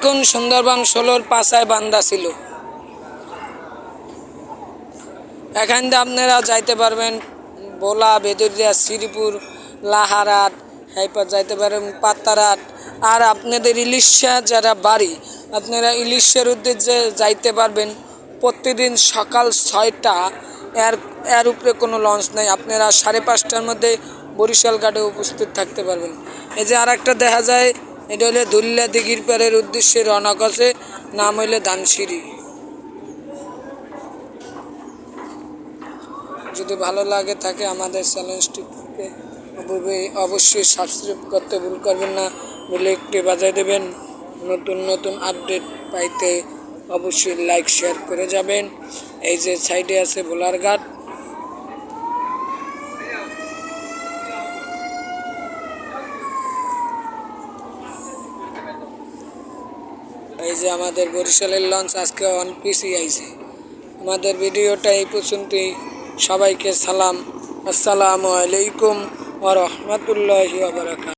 এতক্ষণ সুন্দরবন 16-র পাশায় বান্ধা ছিল। এখান থেকে আপনারা যাইতে পারবেন ভোলা, বেদুরিয়া, শ্রীপুর, লাহারাট, এরপর যাইতে পারেন পাত্তারহাট। আর আপনাদের ইলিশা যারা বাড়ি, আপনারা ইলিশের উদ্দেশ্যে যাইতে পারবেন প্রতিদিন সকাল 6টা। এর উপরে কোনো লঞ্চ নেই। আপনারা 5:30টার মধ্যে বরিশাল ঘাটে উপস্থিত থাকতে পারবেন। এই যে আর একটা দেখা যায়, এটা হলে ধুলিয়া দিঘির পাড়ের উদ্দেশ্যে রওনা করছে, নাম হইলে ধানসিঁড়ি। যদি ভালো লাগে থাকে আমাদের চ্যানেলটিকে অবশ্যই সাবস্ক্রাইব করতে ভুল করবেন না, বলে একটি বাজায় দেবেন। নতুন নতুন আপডেট পাইতে অবশ্যই লাইক শেয়ার করে যাবেন। এই যে সাইডে আছে ভোলার ঘাট। এই যে আমাদের বরিশালের লঞ্চ আজকে অন পিসি আইছে। আমাদের ভিডিওটা এই পর্যন্তই। সবাইকে সালাম, আসসালামু আলাইকুম ওয়া রাহমাতুল্লাহি ওয়া বারাকাতুহু।